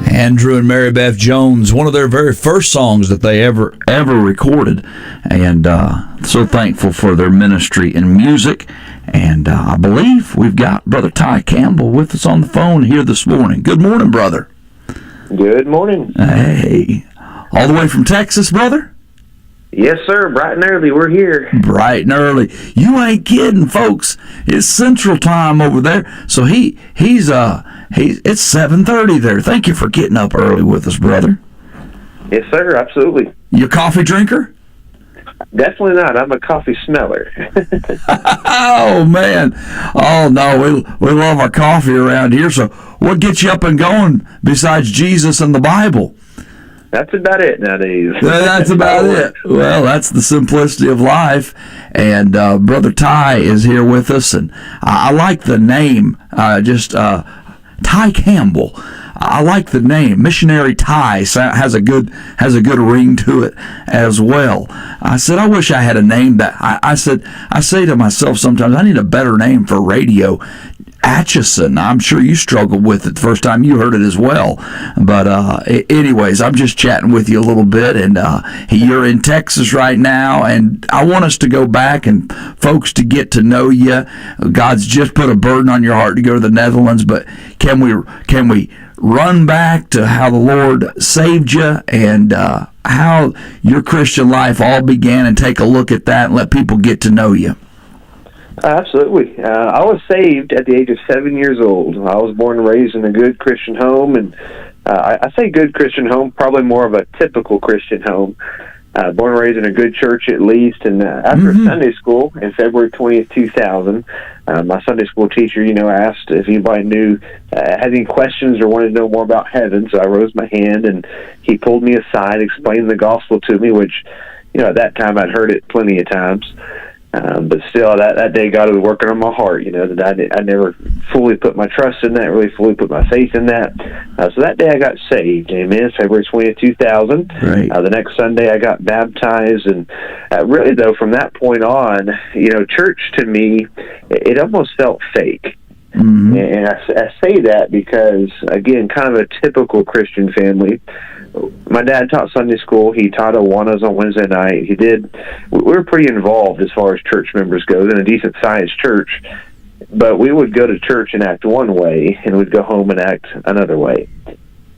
Andrew and Mary Beth Jones, one of their very first songs that they ever recorded, and so thankful for their ministry and music. And I believe we've got Brother Ty Campbell with us on the phone here this morning. Good morning, brother. Good morning. Hey, all the way from Texas, brother? Yes, sir. Bright and early, we're here. Bright and early. You ain't kidding, folks. It's Central Time over there. So he's it's 7:30 there. Thank you for getting up early with us, brother. Yes, sir. Absolutely. You a coffee drinker? Definitely not. I'm a coffee smeller. Oh man. Oh no, we love our coffee around here. So what gets you up and going besides Jesus and the Bible? That's about it nowadays. That's about it. Well, that's the simplicity of life. And Brother Ty is here with us, and I like the name. Ty Campbell. I like the name. Missionary Ty has a good ring to it as well. I said, I wish I had a name that I say to myself sometimes, I need a better name for radio. Atchison. I'm sure you struggled with it the first time you heard it as well. But anyways, I'm just chatting with you a little bit, and you're in Texas right now, and I want us to go back and folks to get to know you. God's just put a burden on your heart to go to the Netherlands, but can we run back to how the Lord saved you and how your Christian life all began, and take a look at that and let people get to know you? Absolutely. I was saved at the age of 7 years old. I was born and raised in a good Christian home, and I say good Christian home, probably more of a typical Christian home. Born and raised in a good church at least, and after Sunday school in February 20th, 2000, my Sunday school teacher, asked if anybody had any questions or wanted to know more about heaven, so I rose my hand, and he pulled me aside, explained the gospel to me, which, at that time I'd heard it plenty of times. But still, that day God was working on my heart, that I never fully put my trust in that, really fully put my faith in that. So that day I got saved, amen, February 20th, 2000. Right. The next Sunday I got baptized, and really, though, from that point on, church to me, it almost felt fake. Mm-hmm. And I say that because, again, kind of a typical Christian family. My dad taught Sunday school. He taught Awanas on Wednesday night. We were pretty involved as far as church members goes in a decent-sized church. But we would go to church and act one way, and we'd go home and act another way.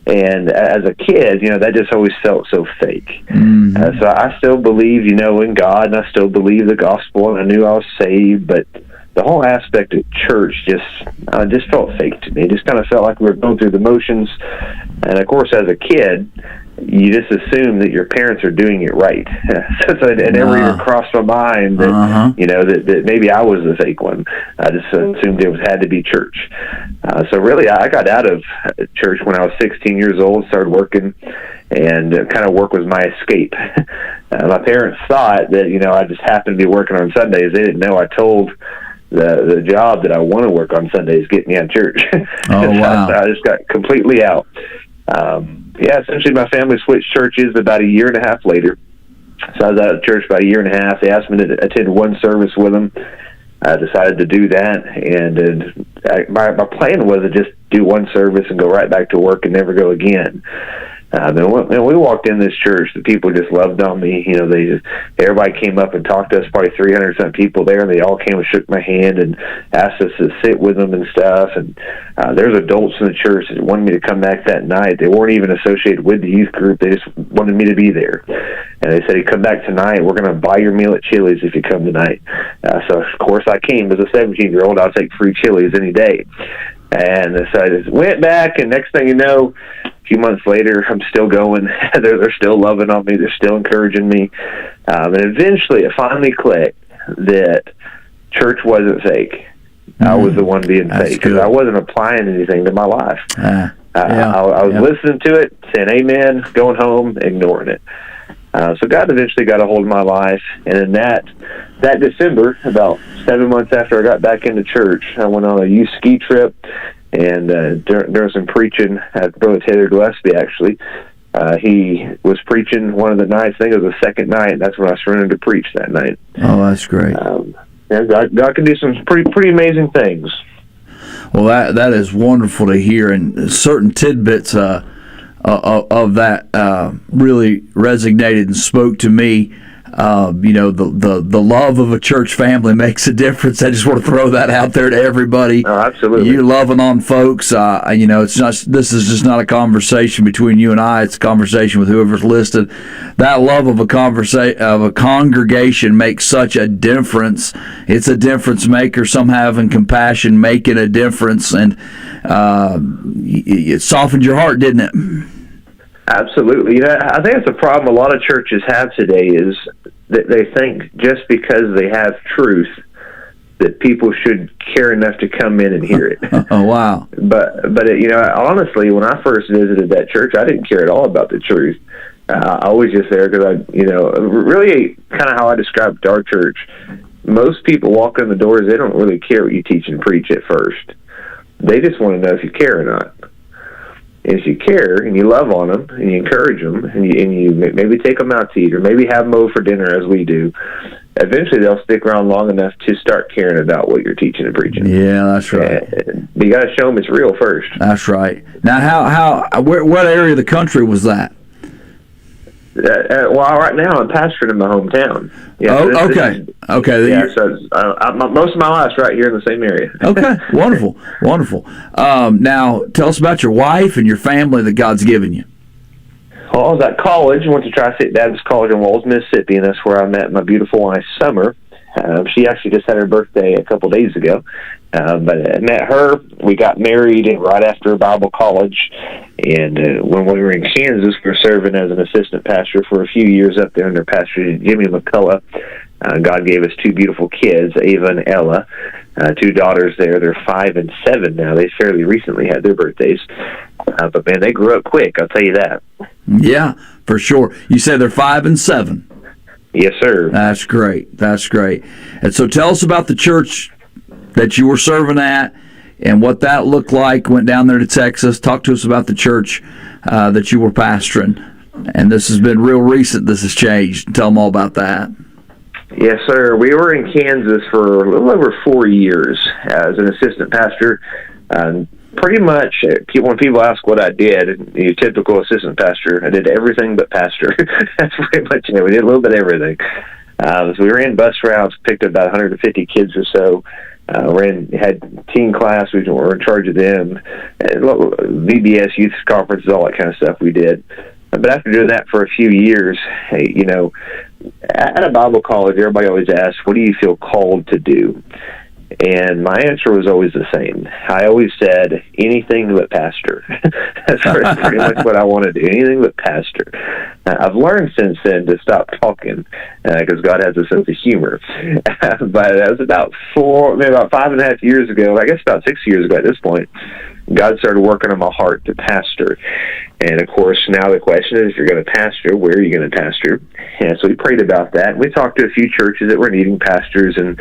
And as a kid, that just always felt so fake. Mm-hmm. So I still believe, in God, and I still believe the gospel, and I knew I was saved, but the whole aspect of church just felt fake to me. It just kind of felt like we were going through the motions. And, of course, as a kid, you just assume that your parents are doing it right. So it never even crossed my mind that, that maybe I was the fake one. I just assumed it had to be church. So really, I got out of church when I was 16 years old, started working, and kind of work was my escape. My parents thought that, I just happened to be working on Sundays. They didn't know I told the job that I want to work on Sundays get me out of church. Oh, wow. I just got completely out. Essentially my family switched churches about a year and a half later. So I was out of church about a year and a half. They asked me to attend one service with them. I decided to do that, and my plan was to just do one service and go right back to work and never go again. And when we walked in this church, the people just loved on me. Everybody came up and talked to us, probably 300-some people there, and they all came and shook my hand and asked us to sit with them and stuff. And there's adults in the church that wanted me to come back that night. They weren't even associated with the youth group. They just wanted me to be there. And they said, hey, come back tonight. We're going to buy your meal at Chili's if you come tonight. So, of course, I came. As a 17-year-old, I'll take free Chili's any day. And so I just went back, and next thing you know, a few months later, I'm still going. They're still loving on me. They're still encouraging me. And eventually, it finally clicked that church wasn't fake. I was the one being fake because I wasn't applying anything to my life. I was listening to it, saying amen, going home, ignoring it. So God eventually got a hold of my life, and in that December, about 7 months after I got back into church, I went on a youth ski trip, and during some preaching at Brother Taylor Gillespie, actually, He was preaching one of the nights. I think it was the second night, and that's when I surrendered to preach that night. Oh, that's great. God can do some pretty amazing things. Well, that is wonderful to hear, and certain tidbits of that really resonated and spoke to me. The love of a church family makes a difference. I just want to throw that out there to everybody. Oh, absolutely. You loving on folks. It's not. This is just not a conversation between you and I. It's a conversation with whoever's listed. That love of a congregation makes such a difference. It's a difference maker. Some having compassion, making a difference, and it softened your heart, didn't it? Absolutely. I think that's a problem a lot of churches have today, is that they think just because they have truth that people should care enough to come in and hear it. Oh, wow. But honestly, when I first visited that church, I didn't care at all about the truth. I was just there because really kind of how I described our church. Most people walk in the doors, they don't really care what you teach and preach at first. They just want to know if you care or not. And if you care and you love on them and you encourage them and you maybe take them out to eat or maybe have them over for dinner as we do, eventually they'll stick around long enough to start caring about what you're teaching and preaching. Yeah, that's right. But you got to show them it's real first. That's right. Now, what area of the country was that? Right now I'm pastoring in my hometown. Yeah, Okay. Yeah, so most of my life's right here in the same area. Okay, wonderful. Now, tell us about your wife and your family that God's given you. Well, I was at college. Went to Tri-State Baptist College in Walls, Mississippi, and that's where I met my beautiful wife, Summer. She actually just had her birthday a couple days ago. But I met her. We got married right after Bible college. And when we were in Kansas, we were serving as an assistant pastor for a few years up there under Pastor Jimmy McCullough. God gave us two beautiful kids, Ava and Ella, two daughters there. They're 5 and 7 now. They fairly recently had their birthdays. But, man, they grew up quick, I'll tell you that. Yeah, for sure. You say they're 5 and 7. Yes, sir. That's great. And so tell us about the church that you were serving at and what that looked like. Went down there to Texas. Talk to us about the church that you were pastoring. And this has been real recent. This has changed. Tell them all about that. Yes, sir. We were in Kansas for a little over 4 years as an assistant pastor. Pretty much, when people ask what I did, the typical assistant pastor, I did everything but pastor. That's pretty much it. We did a little bit of everything. So we ran bus routes, picked up about 150 kids or so. Had teen class. We were in charge of them. VBS, youth conferences, all that kind of stuff we did. But after doing that for a few years, at a Bible college, everybody always asks, what do you feel called to do? And my answer was always the same. I always said, anything but pastor. That's pretty much what I want to do, anything but pastor. I've learned since then to stop talking because God has a sense of humor. But that was about 5.5 years ago, I guess about 6 years ago at this point, God started working on my heart to pastor. And, of course, now the question is, if you're going to pastor, where are you going to pastor? And so we prayed about that. We talked to a few churches that were needing pastors, and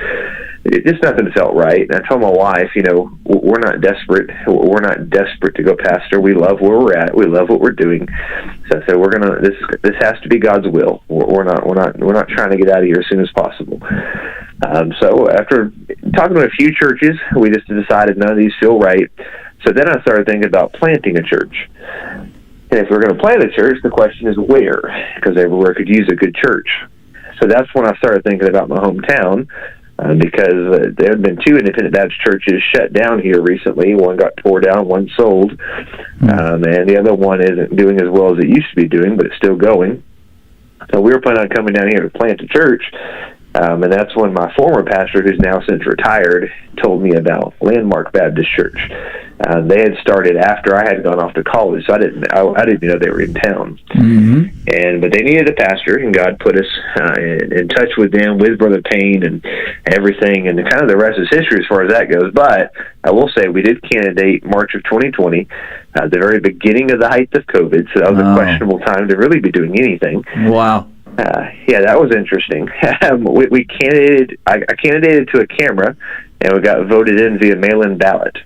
just nothing felt right. And I told my wife, we're not desperate. We're not desperate to go pastor. We love where we're at. We love what we're doing. So I said, this has to be God's will. We're not trying to get out of here as soon as possible. So after talking to a few churches, we just decided none of these feel right. So then I started thinking about planting a church. And if we're going to plant a church, the question is where? Because everywhere could use a good church. So that's when I started thinking about my hometown, because there have been 2 independent Baptist churches shut down here recently. One got tore down, one sold, and the other one isn't doing as well as it used to be doing, but it's still going. So we were planning on coming down here to plant a church. And that's when my former pastor, who's now since retired, told me about Landmark Baptist Church. They had started after I had gone off to college, so I didn't know they were in town. Mm-hmm. But they needed a pastor, and God put us in touch with them, with Brother Payne and everything, and kind of the rest is history as far as that goes. But I will say we did candidate March of 2020, the very beginning of the height of COVID, so that was a questionable time to really be doing anything. Wow. Yeah, that was interesting. We candidated. I candidated to a camera, and we got voted in via mail-in ballot,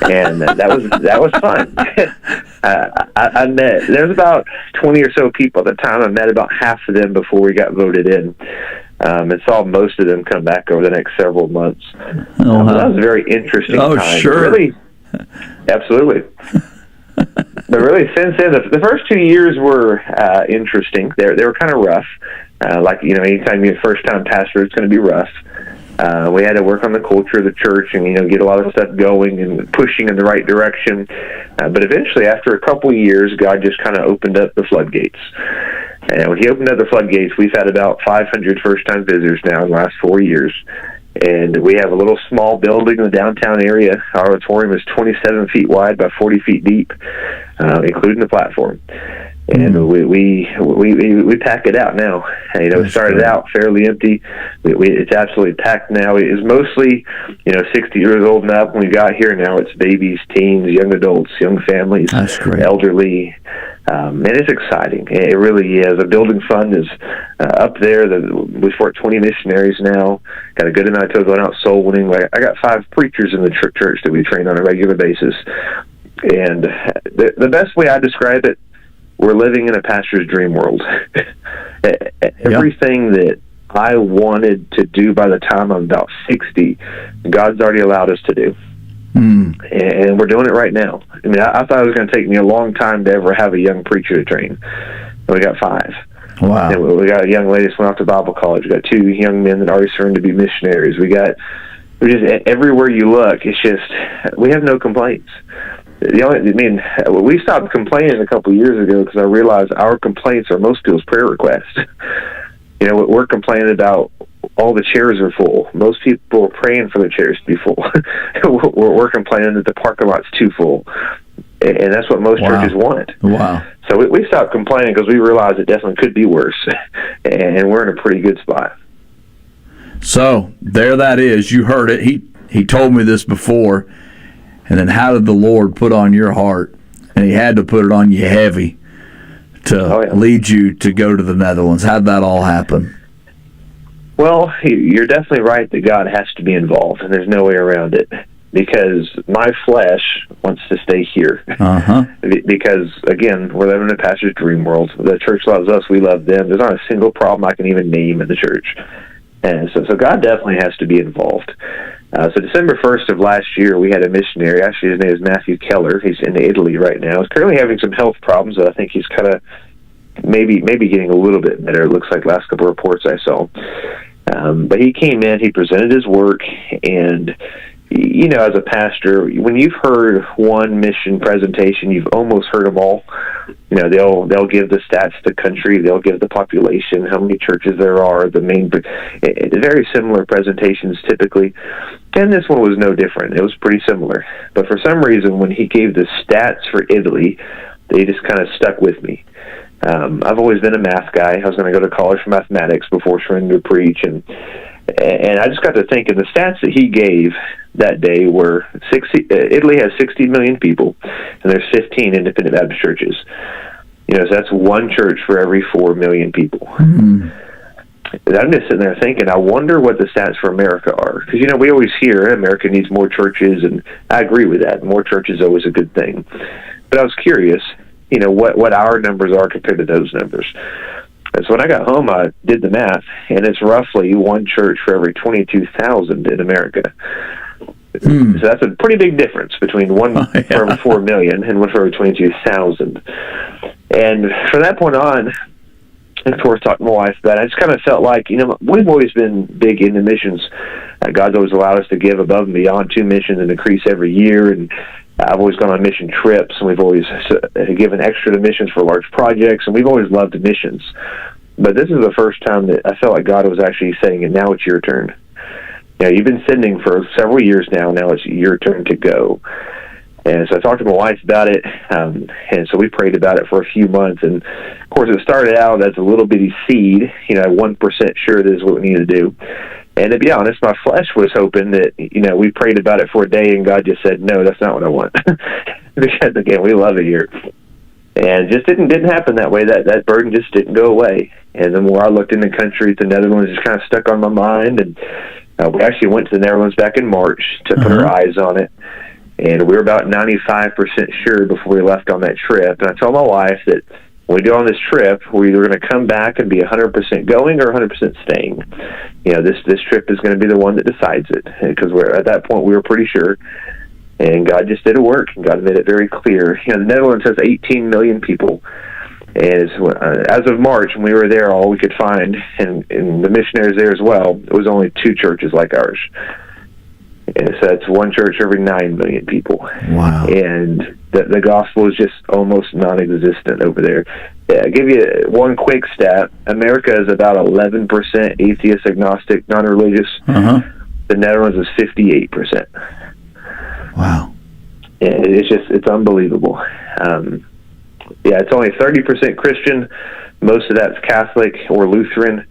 and that was fun. I met, there's about 20 or so people at the time. I met about half of them before we got voted in, and saw most of them come back over the next several months. That was a very interesting time. Sure. Really, absolutely. But really, since then, the first 2 years were interesting. They were kind of rough. Like, anytime you're a first-time pastor, it's going to be rough. We had to work on the culture of the church and, get a lot of stuff going and pushing in the right direction. But eventually, after a couple of years, God just kind of opened up the floodgates. And when he opened up the floodgates, we've had about 500 first-time visitors now in the last 4 years. And we have a little small building in the downtown area. Our auditorium is 27 feet wide by 40 feet deep, including the platform. And we pack it out now. It started out fairly empty. It's absolutely packed now. It is mostly, 60 years old and up when we got here. Now it's babies, teens, young adults, young families, elderly. And it's exciting. It really is. The building fund is up there. We support 20 missionaries now. Got a good amount of people going out soul winning. I got 5 preachers in the church that we train on a regular basis. And the best way I describe it, we're living in a pastor's dream world. Everything that I wanted to do by the time I'm about 60, God's already allowed us to do. And we're doing it right now. I thought it was going to take me a long time to ever have a young preacher to train. And we got 5. Wow. And we got a young lady that went off to Bible college. We got 2 young men that already started to be missionaries. We just everywhere you look, it's just, we have no complaints. We stopped complaining a couple of years ago because I realized our complaints are most people's prayer requests. We're complaining about all the chairs are full. Most people are praying for the chairs to be full. We're complaining that the parking lot's too full. And that's what most churches want. Wow. So we stopped complaining because we realized it definitely could be worse. And we're in a pretty good spot. So, there that is. You heard it. He told me this before. And then how did the Lord put on your heart? And he had to put it on you heavy to lead you to go to the Netherlands. How did that all happen? Well, you're definitely right that God has to be involved, and there's no way around it. Because my flesh wants to stay here. Because, again, we're living in a pastor's dream world. The church loves us. We love them. There's not a single problem I can even name in the church. And so God definitely has to be involved. So December 1st of last year, we had a missionary. Actually, his name is Matthew Keller. He's in Italy right now. He's currently having some health problems. I think he's kind of maybe getting a little bit better. It looks like last couple of reports I saw. But he came in, he presented his work, and as a pastor, when you've heard one mission presentation, you've almost heard them all. They'll give the stats, the country, they'll give the population, how many churches there are, very similar presentations typically. And this one was no different. It was pretty similar. But for some reason, when he gave the stats for Italy, they just kind of stuck with me. I've always been a math guy. I was going to go to college for mathematics before trying to preach, and I just got to thinking the stats that he gave that day were Italy has 60 million people, and there's 15 independent Baptist churches. So that's one church for every 4 million people. Mm-hmm. And I'm just sitting there thinking, I wonder what the stats for America are. Because, we always hear America needs more churches, and I agree with that. More churches is always a good thing. But I was curious, what our numbers are compared to those numbers. And so when I got home, I did the math, and it's roughly one church for every 22,000 in America. So that's a pretty big difference between one for every 4 million and one for every 22,000. And from that point on, and of course, talking to my wife about it, I just kind of felt like, we've always been big into missions. God's always allowed us to give above and beyond 2 missions and increase every year. And I've always gone on mission trips, and we've always given extra to missions for large projects, and we've always loved missions. But this is the first time that I felt like God was actually saying, and now it's your turn. You've been sending for several years now. Now it's your turn to go. And so I talked to my wife about it, and so we prayed about it for a few months. And, of course, it started out as a little bitty seed, 1% sure this is what we need to do. And to be honest, my flesh was hoping that, we prayed about it for a day, and God just said, no, that's not what I want. Because, again, we love it here. And it just didn't happen that way. That burden just didn't go away. And the more I looked in the country, the Netherlands just kind of stuck on my mind. And We actually went to the Netherlands back in March to put our eyes on it, and we were about 95% sure before we left on that trip. And I told my wife that when we go on this trip, we're either going to come back and be 100% going or 100% staying. This trip is going to be the one that decides it, because at that point we were pretty sure. And God just did a work, and God made it very clear. The Netherlands has 18 million people. And as of March, when we were there, all we could find, and the missionaries there as well, it was only 2 churches like ours. And so it's 1 church every 9 million people. Wow. And the gospel is just almost non-existent over there. I'll give you one quick stat. America is about 11% atheist, agnostic, non-religious. The Netherlands is 58%. Wow. And it's unbelievable. It's only 30% Christian. Most of that's Catholic or Lutheran.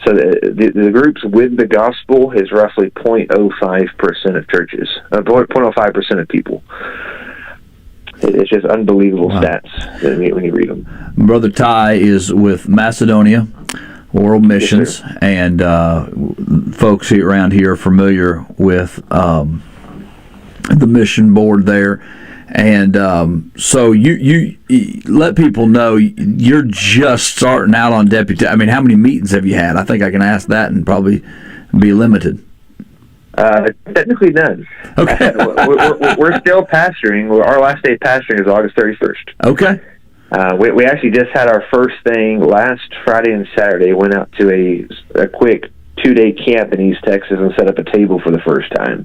So the groups with the gospel is roughly 0.05% of churches, 0.05% of people. It's just unbelievable stats when you read them. Brother Ty is with Macedonia World Missions, yes, and folks around here are familiar with the mission board there. And so you let people know you're just starting out on deputy. I mean, how many meetings have you had? I think I can ask that and probably be limited. Technically none. Okay. we're still pastoring. Our last day of pastoring is August 31st. Okay. We actually just had our first thing last Friday and Saturday. Went out to a quick 2-day camp in East Texas and set up a table for the first time.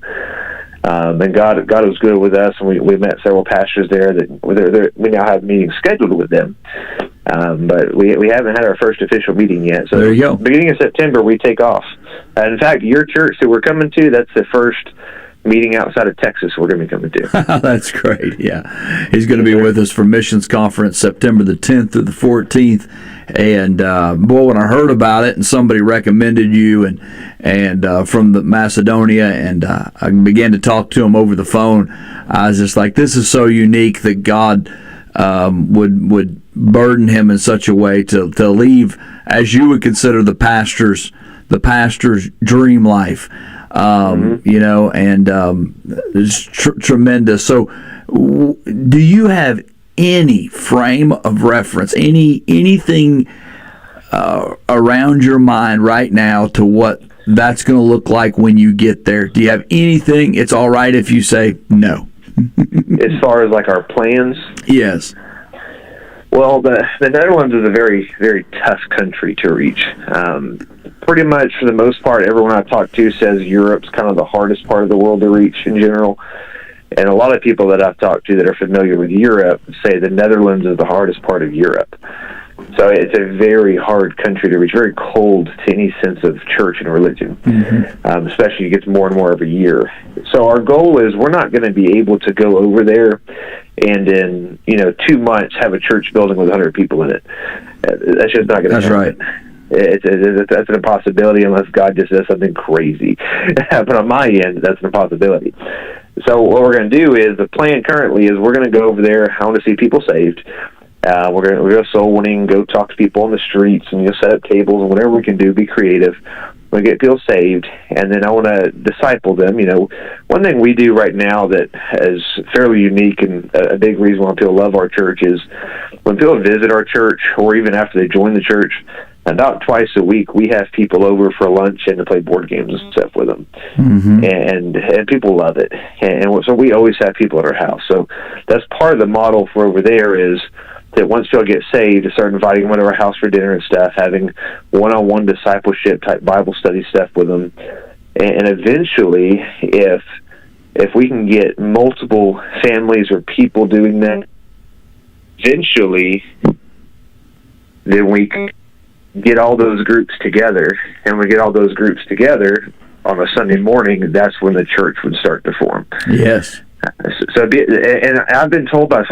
And God was good with us, and we met several pastors there that we now have meetings scheduled with them. But we haven't had our first official meeting yet. So there you go. Beginning of September, we take off. And in fact, your church that we're coming to, that's the first meeting outside of Texas we're going to be coming to. That's great, yeah. He's going to be with us for Missions Conference September the 10th through the 14th. And boy, when I heard about it and somebody recommended you and from the Macedonia, and I began to talk to him over the phone, I was just like, this is so unique that God would burden him in such a way to leave, as you would consider the pastor's dream life. And it's tremendous. So do you have any frame of reference, anything around your mind right now to what that's going to look like when you get there? Do you have anything? It's all right if you say no. As far as like our plans? Yes. Well, the Netherlands is a very, very tough country to reach. Pretty much, for the most part, everyone I talk to says Europe's kind of the hardest part of the world to reach in general. And a lot of people that I've talked to that are familiar with Europe say the Netherlands is the hardest part of Europe. So it's a very hard country to reach, very cold to any sense of church and religion, especially it gets more and more every year. So our goal is we're not going to be able to go over there and in 2 months have a church building with 100 people in it. That's just not going to happen. That's right. That's an impossibility unless God just does something crazy. But on my end, that's an impossibility. So what we're going to do is, the plan currently is we're going to go over there. I want to see people saved. We're going to go soul winning, go talk to people on the streets, and set up tables and whatever we can do, be creative. We'll get people saved, and then I want to disciple them. One thing we do right now that is fairly unique and a big reason why people love our church is when people visit our church, or even after they join the church, about twice a week, we have people over for lunch and to play board games and stuff with them. And people love it. And so we always have people at our house. So that's part of the model for over there, is that once people get saved, to start inviting them to our house for dinner and stuff, having one-on-one discipleship type Bible study stuff with them. And eventually, if we can get multiple families or people doing that, eventually, then we can get all those groups together, and we get all those groups together on a Sunday morning, that's when the church would start to form. Yes. And I've been told by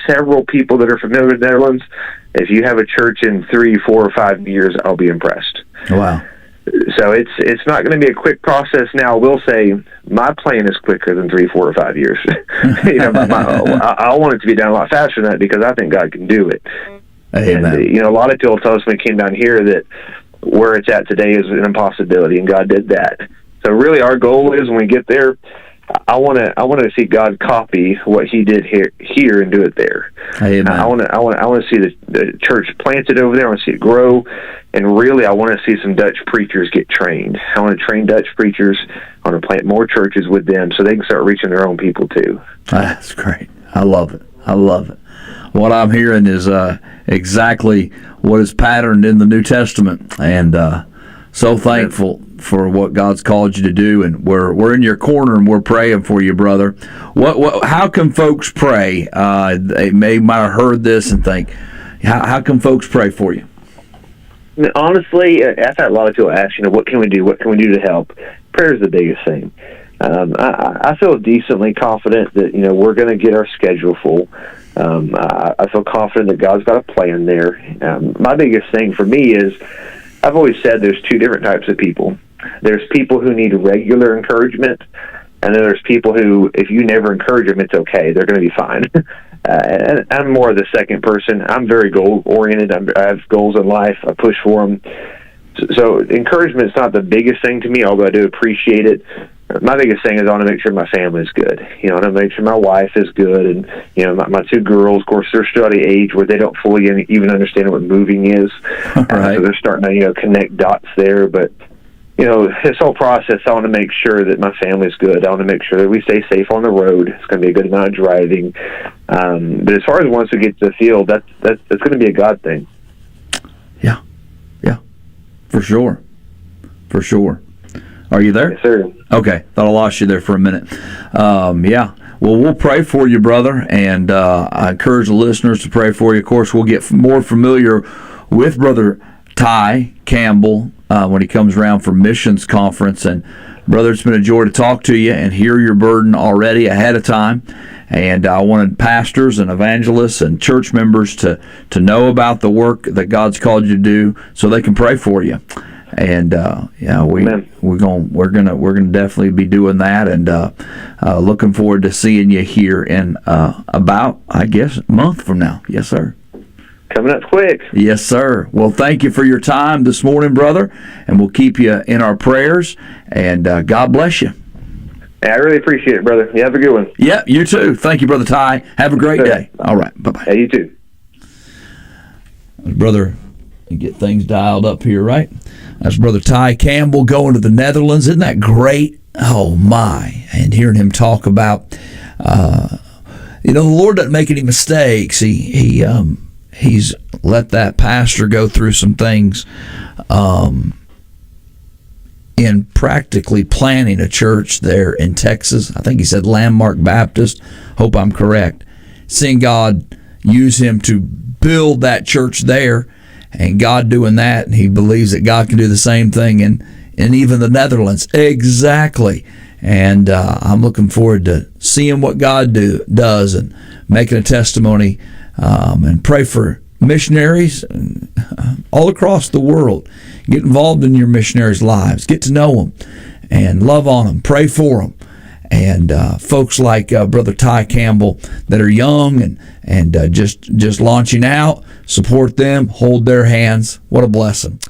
several people that are familiar with the Netherlands, if you have a church in 3, 4, or 5 years, I'll be impressed. Wow. So it's not going to be a quick process. Now, I will say my plan is quicker than 3, 4, or 5 years. I want it to be done a lot faster than that, because I think God can do it. Amen. And, a lot of people tell us when we came down here that where it's at today is an impossibility, and God did that. So really, our goal is when we get there, I want to see God copy what He did here and do it there. Amen. I want to see the church planted over there. I want to see it grow, and really, I want to see some Dutch preachers get trained. I want to train Dutch preachers. I want to plant more churches with them so they can start reaching their own people too. That's great. I love it. I love it. What I'm hearing is exactly what is patterned in the New Testament, and so thankful for what God's called you to do, and we're in your corner and we're praying for you, brother. How can folks pray? They might have heard this and think, how can folks pray for you? Honestly, I've had a lot of people ask, what can we do? What can we do to help? Prayer is the biggest thing. I feel decently confident that we're going to get our schedule full. I feel confident that God's got a plan there. My biggest thing for me is, I've always said there's two different types of people. There's people who need regular encouragement, and then there's people who, if you never encourage them, it's okay. They're going to be fine. And I'm more of the second person. I'm very goal-oriented. I have goals in life. I push for them. So encouragement's not the biggest thing to me, although I do appreciate it. My biggest thing is I want to make sure my family is good. I want to make sure my wife is good, and my two girls, of course, they're still at the age where they don't fully even understand what moving is. Right. So they're starting to connect dots there. But this whole process, I want to make sure that my family's good. I want to make sure that we stay safe on the road. It's going to be a good amount of driving. But as far as once we get to the field, that's going to be a God thing. Yeah, for sure. Are you there? Yes, sir. Okay, thought I lost you there for a minute. Yeah. Well, we'll pray for you, brother, and I encourage the listeners to pray for you. Of course, we'll get more familiar with Brother Ty Campbell when he comes around for missions conference. And, brother, it's been a joy to talk to you and hear your burden already ahead of time. And I wanted pastors and evangelists and church members to know about the work that God's called you to do so they can pray for you. And we're gonna definitely be doing that, and looking forward to seeing you here in about, I guess, a month from now. Yes, sir. Coming up quick. Yes, sir. Well, thank you for your time this morning, brother, and we'll keep you in our prayers. And God bless you. I really appreciate it, brother. You have a good one. Yeah, you too. Thank you, Brother Ty. Have a great day. All right. Bye-bye. Yeah, you too. Brother, you get things dialed up here, right? That's Brother Ty Campbell going to the Netherlands. Isn't that great? Oh, my. And hearing him talk about, the Lord doesn't make any mistakes. He's let that pastor go through some things in practically planning a church there in Texas. I think he said Landmark Baptist. Hope I'm correct. Seeing God use him to build that church there, and God doing that, and he believes that God can do the same thing in even the Netherlands. Exactly. And I'm looking forward to seeing what God does and making a testimony, and pray for missionaries all across the world. Get involved in your missionaries' lives. Get to know them and love on them. Pray for them. And folks like Brother Ty Campbell that are young and just launching out, support them, hold their hands. What a blessing.